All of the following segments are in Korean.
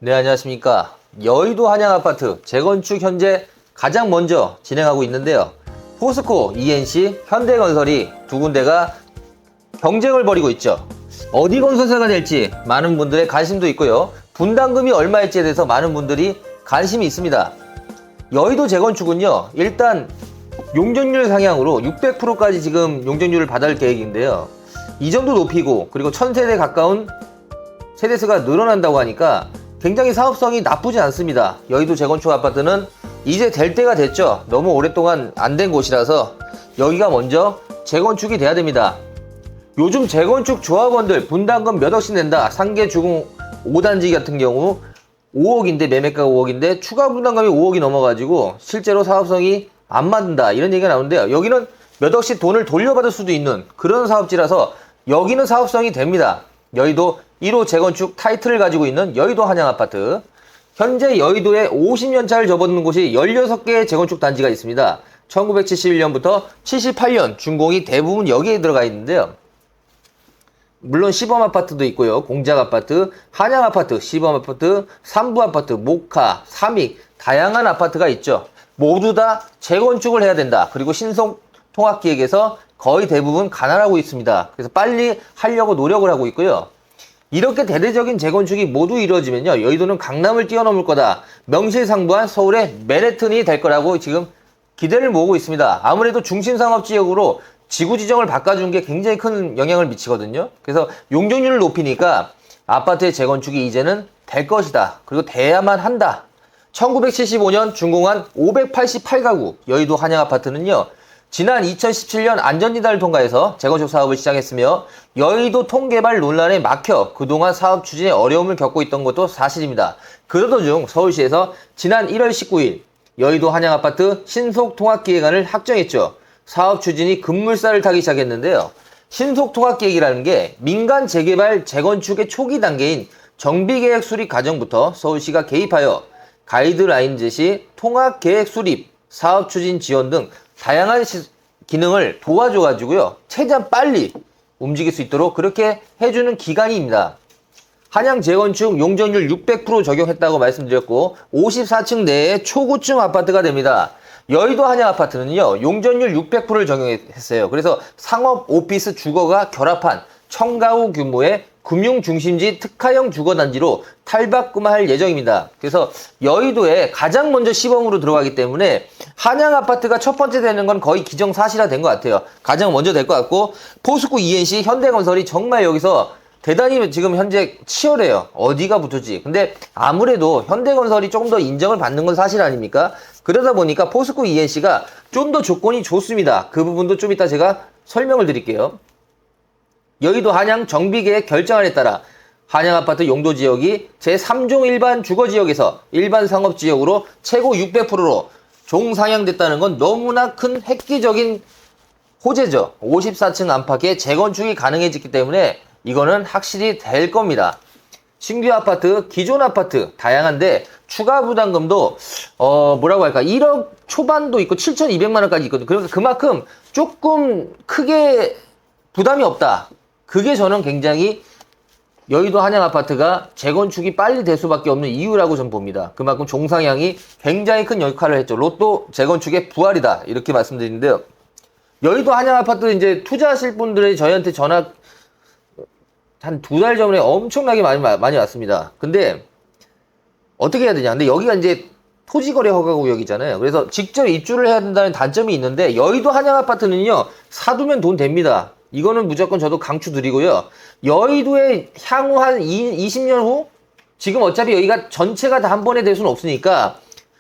네, 안녕하십니까. 여의도 한양아파트 재건축 현재 가장 먼저 진행하고 있는데요. 포스코, ENC, 현대건설이 두 군데가 경쟁을 벌이고 있죠. 어디 건설사가 될지 많은 분들의 관심도 있고요. 분담금이 얼마일지에 대해서 많은 분들이 관심이 있습니다. 여의도 재건축은요, 일단 용적률 상향으로 600%까지 지금 용적률을 받을 계획인데요. 이 정도 높이고 그리고 1000세대 가까운 세대수가 늘어난다고 하니까 굉장히 사업성이 나쁘지 않습니다. 여의도 재건축 아파트는 이제 될 때가 됐죠. 너무 오랫동안 안 된 곳이라서 여기가 먼저 재건축이 돼야 됩니다. 요즘 재건축 조합원들 분담금 몇 억씩 낸다. 상계 주공 5단지 같은 경우 5억인데 매매가가 5억인데 추가 분담금이 5억이 넘어가지고 실제로 사업성이 안 맞는다 이런 얘기가 나오는데요. 여기는 몇 억씩 돈을 돌려받을 수도 있는 그런 사업지라서 여기는 사업성이 됩니다. 여의도 1호 재건축 타이틀을 가지고 있는 여의도 한양아파트. 현재 여의도에 50년차를 접어드는 곳이 16개의 재건축 단지가 있습니다. 1971년부터 78년 준공이 대부분 여기에 들어가 있는데요. 물론 시범아파트도 있고요. 공작아파트, 한양아파트, 시범아파트, 삼부아파트, 모카, 삼익 다양한 아파트가 있죠. 모두 다 재건축을 해야 된다. 그리고 신속통합기획에서 거의 대부분 가난하고 있습니다. 그래서 빨리 하려고 노력을 하고 있고요. 이렇게 대대적인 재건축이 모두 이루어지면요, 여의도는 강남을 뛰어넘을 거다. 명실상부한 서울의 맨해튼이 될 거라고 지금 기대를 모으고 있습니다. 아무래도 중심상업지역으로 지구 지정을 바꿔준 게 굉장히 큰 영향을 미치거든요. 그래서 용적률을 높이니까 아파트의 재건축이 이제는 될 것이다. 그리고 돼야만 한다. 1975년 준공한 588가구 여의도 한양아파트는요, 지난 2017년 안전지단을 통과해서 재건축 사업을 시작했으며 여의도 통개발 논란에 막혀 그동안 사업 추진에 어려움을 겪고 있던 것도 사실입니다. 그러던 중 서울시에서 지난 1월 19일 여의도 한양아파트 신속통합기획안을 확정했죠. 사업 추진이 급물살을 타기 시작했는데요. 신속통합기획이라는 게 민간 재개발 재건축의 초기 단계인 정비계획 수립 과정부터 서울시가 개입하여 가이드라인 제시, 통합계획 수립, 사업 추진 지원 등 다양한 기능을 도와줘가지고요, 최대한 빨리 움직일 수 있도록 그렇게 해주는 기관입니다. 한양 재건축 용적률 600% 적용했다고 말씀드렸고 54층 내에 초고층 아파트가 됩니다. 여의도 한양 아파트는요, 용적률 600%를 적용했어요. 그래서 상업, 오피스, 주거가 결합한 청가구 규모의 금융중심지 특화형 주거단지로 탈바꿈할 예정입니다. 그래서 여의도에 가장 먼저 시범으로 들어가기 때문에 한양 아파트가 첫 번째 되는 건 거의 기정사실화 된 것 같아요. 가장 먼저 될 것 같고, 포스코, ENC, 현대건설이 정말 여기서 대단히 지금 현재 치열해요. 어디가 붙을지. 근데 아무래도 현대건설이 조금 더 인정을 받는 건 사실 아닙니까? 그러다 보니까 포스코, ENC가 좀 더 조건이 좋습니다. 그 부분도 좀 이따 제가 설명을 드릴게요. 여의도 한양 정비계획 결정안에 따라 한양아파트 용도지역이 제3종 일반 주거지역에서 일반 상업지역으로 최고 600%로 종상향됐다는 건 너무나 큰 획기적인 호재죠. 54층 안팎의 재건축이 가능해졌기 때문에 이거는 확실히 될 겁니다. 신규 아파트, 기존 아파트 다양한데 추가 부담금도 뭐라고 할까, 1억 초반도 있고 7,200만 원까지 있거든요. 그러니까 그만큼 조금 크게 부담이 없다. 그게 저는 굉장히 여의도 한양 아파트가 재건축이 빨리 될 수밖에 없는 이유라고 저는 봅니다. 그만큼 종상향이 굉장히 큰 역할을 했죠. 로또 재건축의 부활이다, 이렇게 말씀드리는데요. 여의도 한양 아파트 이제 투자하실 분들이 저희한테 전화 한 2달 전에 엄청나게 많이 왔습니다. 근데 어떻게 해야 되냐? 근데 여기가 이제 토지거래 허가구역이잖아요. 그래서 직접 입주를 해야 된다는 단점이 있는데 여의도 한양 아파트는요, 사두면 돈 됩니다. 이거는 무조건 저도 강추드리고요. 여의도에 향후 한 20년 후, 지금 어차피 여기가 전체가 다 한 번에 될 수는 없으니까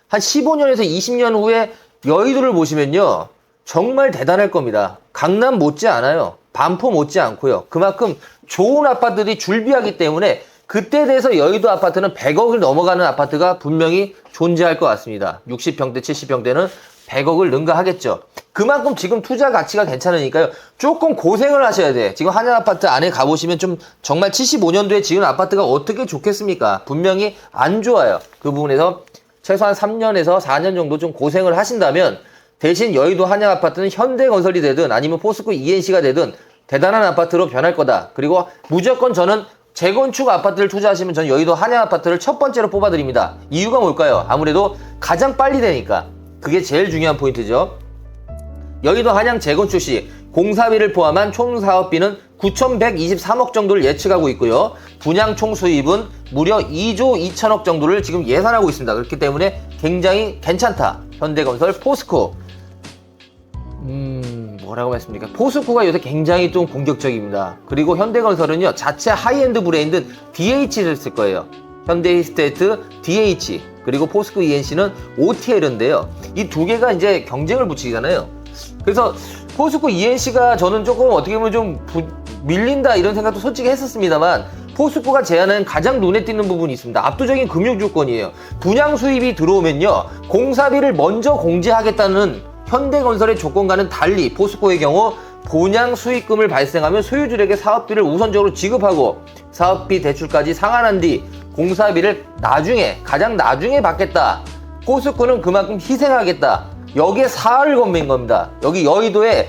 한 15년에서 20년 후에 여의도를 보시면요, 정말 대단할 겁니다. 강남 못지 않아요. 반포 못지 않고요. 그만큼 좋은 아파트들이 줄비하기 때문에 그때 돼서 여의도 아파트는 100억을 넘어가는 아파트가 분명히 존재할 것 같습니다. 60평대, 70평대는 100억을 능가하겠죠. 그만큼 지금 투자 가치가 괜찮으니까요, 조금 고생을 하셔야 돼. 지금 한양 아파트 안에 가보시면 좀 정말 75년도에 지은 아파트가 어떻게 좋겠습니까? 분명히 안 좋아요. 그 부분에서 최소한 3년에서 4년 정도 좀 고생을 하신다면 대신 여의도 한양 아파트는 현대건설이 되든 아니면 포스코, ENC가 되든 대단한 아파트로 변할 거다. 그리고 무조건 저는 재건축 아파트를 투자하시면 전 여의도 한양 아파트를 첫 번째로 뽑아드립니다. 이유가 뭘까요? 아무래도 가장 빨리 되니까. 그게 제일 중요한 포인트죠. 여의도 한양 재건축 시 공사비를 포함한 총 사업비는 9,123억 정도를 예측하고 있고요. 분양 총 수입은 무려 2조 2천억 정도를 지금 예상하고 있습니다. 그렇기 때문에 굉장히 괜찮다. 현대건설, 포스코. 뭐라고 말씀드릴까? 포스코가 요새 굉장히 좀 공격적입니다. 그리고 현대건설은요, 자체 하이엔드 브랜드 DH를 쓸 거예요. 현대히스테트, DH, 그리고 포스코 ENC는 OTL인데요. 이 두 개가 이제 경쟁을 붙이잖아요. 그래서 포스코 ENC가 저는 조금 어떻게 보면 좀 밀린다 이런 생각도 솔직히 했었습니다만, 포스코가 제안한 가장 눈에 띄는 부분이 있습니다. 압도적인 금융 조건이에요. 분양 수입이 들어오면요, 공사비를 먼저 공제하겠다는 현대건설의 조건과는 달리 포스코의 경우 분양 수익금을 발생하면 소유주에게 사업비를 우선적으로 지급하고 사업비 대출까지 상환한 뒤 공사비를 가장 나중에 받겠다. 포스코는 그만큼 희생하겠다. 여기에 사활을 건맨 겁니다. 여기 여의도에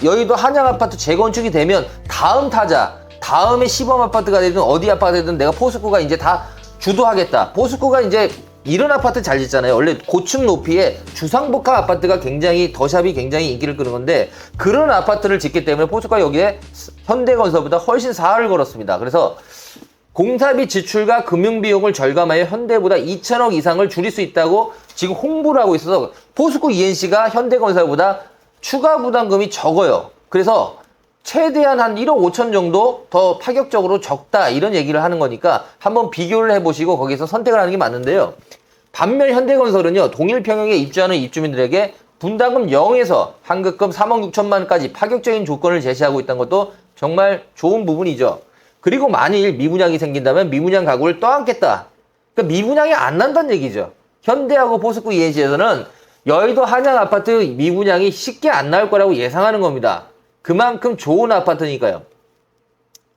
여의도 한양 아파트 재건축이 되면 다음 타자, 다음에 시범 아파트가 되든 어디 아파트든 내가 포스코가 이제 다 주도하겠다. 포스코가 이제 이런 아파트 잘 짓잖아요. 원래 고층 높이에 주상복합 아파트가 굉장히 더샵이 굉장히 인기를 끄는 건데, 그런 아파트를 짓기 때문에 포스코가 여기에 현대건설보다 훨씬 사활을 걸었습니다. 그래서 공사비 지출과 금융비용을 절감하여 현대보다 2천억 이상을 줄일 수 있다고 지금 홍보를 하고 있어서 포스코 ENC가 현대건설보다 추가 부담금이 적어요. 그래서 최대한 한 1억 5천 정도 더 파격적으로 적다 이런 얘기를 하는 거니까 한번 비교를 해보시고 거기서 선택을 하는 게 맞는데요. 반면 현대건설은요, 동일 평형에 입주하는 입주민들에게 분담금 0에서 환급금 3억 6천만 원까지 파격적인 조건을 제시하고 있다는 것도 정말 좋은 부분이죠. 그리고 만일 미분양이 생긴다면 미분양 가구를 떠안겠다. 그러니까 미분양이 안 난다는 얘기죠. 현대하고 포스코 ENC에서는 여의도 한양 아파트 미분양이 쉽게 안 나올 거라고 예상하는 겁니다. 그만큼 좋은 아파트니까요.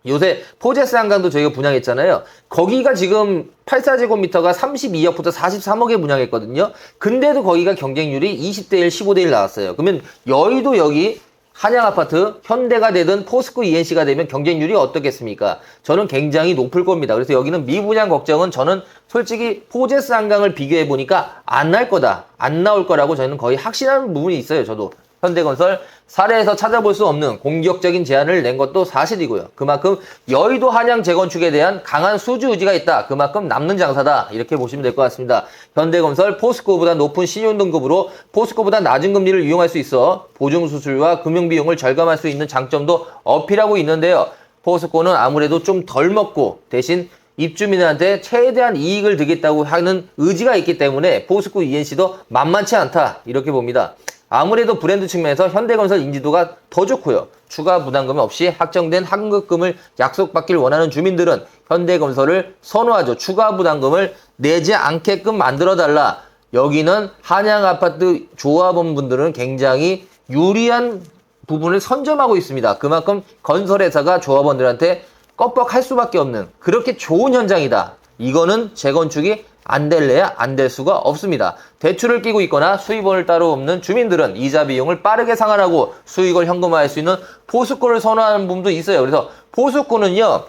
요새 포제스 한강도 저희가 분양했잖아요. 거기가 지금 84제곱미터가 32억부터 43억에 분양했거든요. 근데도 거기가 경쟁률이 20대1, 15대1 나왔어요. 그러면 여의도 여기 한양 아파트, 현대가 되든 포스코 ENC가 되면 경쟁률이 어떻겠습니까? 저는 굉장히 높을 겁니다. 그래서 여기는 미분양 걱정은 저는 솔직히 포제스 한강을 비교해 보니까 안 날 거다, 안 나올 거라고 저는 거의 확신하는 부분이 있어요. 저도. 현대건설 사례에서 찾아볼 수 없는 공격적인 제안을 낸 것도 사실이고요. 그만큼 여의도 한양 재건축에 대한 강한 수주 의지가 있다. 그만큼 남는 장사다. 이렇게 보시면 될 것 같습니다. 현대건설 포스코보다 높은 신용 등급으로 포스코보다 낮은 금리를 이용할 수 있어 보증 수수료와 금융 비용을 절감할 수 있는 장점도 어필하고 있는데요. 포스코는 아무래도 좀 덜 먹고 대신 입주민한테 최대한 이익을 드리겠다고 하는 의지가 있기 때문에 포스코 ENC도 만만치 않다. 이렇게 봅니다. 아무래도 브랜드 측면에서 현대건설 인지도가 더 좋고요. 추가 부담금 없이 확정된 환급금을 약속받길 원하는 주민들은 현대건설을 선호하죠. 추가 부담금을 내지 않게끔 만들어달라. 여기는 한양아파트 조합원분들은 굉장히 유리한 부분을 선점하고 있습니다. 그만큼 건설회사가 조합원들한테 껍벅할 수밖에 없는 그렇게 좋은 현장이다. 이거는 재건축이 안 될래야 안 될 수가 없습니다. 대출을 끼고 있거나 수입원을 따로 없는 주민들은 이자 비용을 빠르게 상환하고 수익을 현금화할 수 있는 포스코를 선호하는 분도 있어요. 그래서 포스코는요,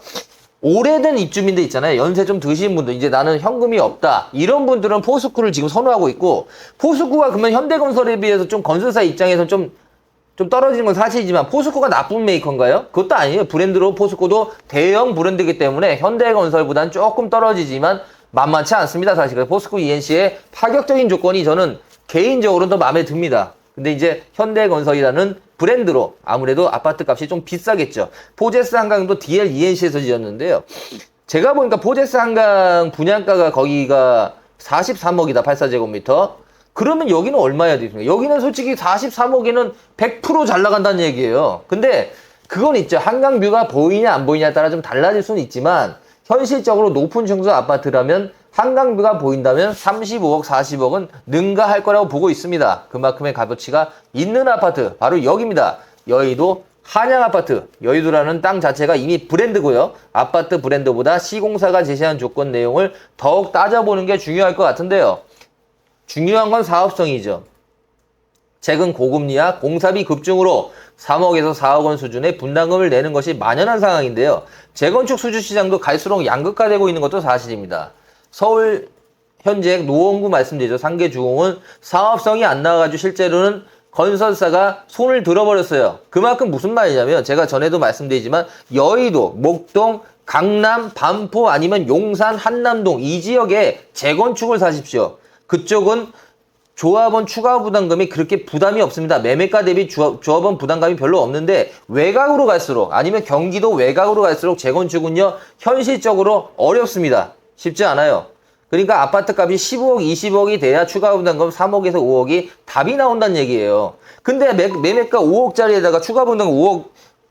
오래된 입주민들 있잖아요. 연세 좀 드신 분들, 이제 나는 현금이 없다. 이런 분들은 포스코를 지금 선호하고 있고, 포스코가 그러면 현대건설에 비해서 좀 건설사 입장에서 좀 떨어지는 건 사실이지만 포스코가 나쁜 메이커인가요? 그것도 아니에요. 브랜드로 포스코도 대형 브랜드이기 때문에 현대건설보다는 조금 떨어지지만 만만치 않습니다. 사실 포스코 ENC의 파격적인 조건이 저는 개인적으로 더 마음에 듭니다. 근데 이제 현대건설이라는 브랜드로 아무래도 아파트 값이 좀 비싸겠죠. 포제스 한강도 DL ENC에서 지었는데요. 제가 보니까 포제스 한강 분양가가 거기가 43억이다. 84제곱미터. 그러면 여기는 얼마야 되겠습니까? 여기는 솔직히 43억에는 100% 잘 나간다는 얘기예요. 근데 그건 있죠. 한강뷰가 보이냐 안 보이냐에 따라 좀 달라질 수는 있지만 현실적으로 높은 층수 아파트라면 한강뷰가 보인다면 35억, 40억은 능가할 거라고 보고 있습니다. 그만큼의 값어치가 있는 아파트, 바로 여기입니다. 여의도 한양 아파트. 여의도라는 땅 자체가 이미 브랜드고요. 아파트 브랜드보다 시공사가 제시한 조건 내용을 더욱 따져보는 게 중요할 것 같은데요. 중요한 건 사업성이죠. 최근 고금리와 공사비 급증으로 3억에서 4억 원 수준의 분담금을 내는 것이 만연한 상황인데요. 재건축 수주 시장도 갈수록 양극화되고 있는 것도 사실입니다. 서울 현재 노원구 말씀드리죠. 상계주공은 사업성이 안 나와가지고 실제로는 건설사가 손을 들어버렸어요. 그만큼 무슨 말이냐면 제가 전에도 말씀드리지만 여의도, 목동, 강남, 반포 아니면 용산, 한남동 이 지역에 재건축을 사십시오. 그쪽은 조합원 추가 부담금이 그렇게 부담이 없습니다. 매매가 대비 조합원 부담감이 별로 없는데 외곽으로 갈수록 아니면 경기도 외곽으로 갈수록 재건축은요 현실적으로 어렵습니다. 쉽지 않아요. 그러니까 아파트값이 15억, 20억이 돼야 추가 부담금 3억에서 5억이 답이 나온다는 얘기예요. 근데 매매가 5억짜리에다가 추가 부담금 5억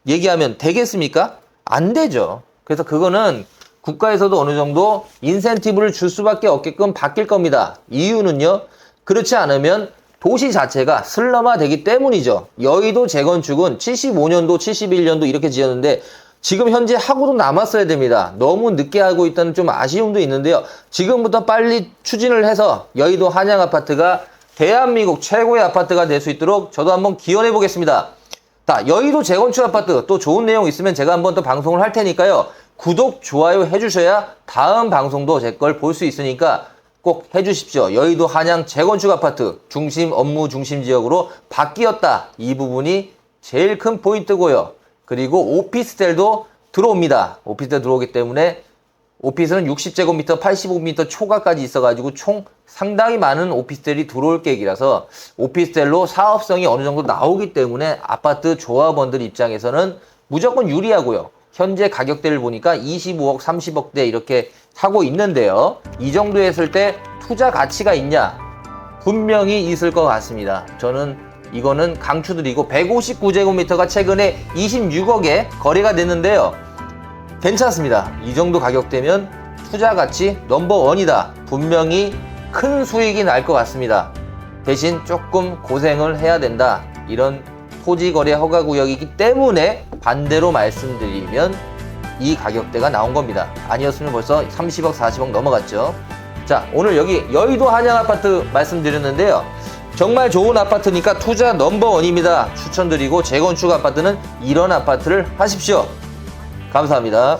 얘기하면 되겠습니까? 안 되죠. 그래서 그거는 국가에서도 어느 정도 인센티브를 줄 수밖에 없게끔 바뀔 겁니다. 이유는요. 그렇지 않으면 도시 자체가 슬럼화되기 때문이죠. 여의도 재건축은 75년도, 71년도 이렇게 지었는데 지금 현재 하고도 남았어야 됩니다. 너무 늦게 하고 있다는 좀 아쉬움도 있는데요. 지금부터 빨리 추진을 해서 여의도 한양아파트가 대한민국 최고의 아파트가 될 수 있도록 저도 한번 기원해 보겠습니다. 자, 여의도 재건축 아파트 또 좋은 내용 있으면 제가 한번 또 방송을 할 테니까요. 구독, 좋아요 해주셔야 다음 방송도 제 걸 볼 수 있으니까 꼭 해주십시오. 여의도 한양 재건축 아파트 중심 업무 중심 지역으로 바뀌었다. 이 부분이 제일 큰 포인트고요. 그리고 오피스텔도 들어옵니다. 오피스텔 들어오기 때문에 오피스는 60제곱미터, 85m 초과까지 있어가지고 총 상당히 많은 오피스텔이 들어올 계획이라서 오피스텔로 사업성이 어느 정도 나오기 때문에 아파트 조합원들 입장에서는 무조건 유리하고요. 현재 가격대를 보니까 25억, 30억대 이렇게 하고 있는데요. 이 정도 했을 때 투자 가치가 있냐? 분명히 있을 것 같습니다. 저는 이거는 강추드리고 159제곱미터가 최근에 26억에 거래가 됐는데요. 괜찮습니다. 이 정도 가격대면 투자 가치 넘버원이다. 분명히 큰 수익이 날 것 같습니다. 대신 조금 고생을 해야 된다. 이런 토지거래 허가구역이기 때문에 반대로 말씀드리면 이 가격대가 나온 겁니다. 아니었으면 벌써 30억, 40억 넘어갔죠. 자, 오늘 여기 여의도 한양아파트 말씀드렸는데요. 정말 좋은 아파트니까 투자 넘버원입니다. 추천드리고 재건축 아파트는 이런 아파트를 하십시오. 감사합니다.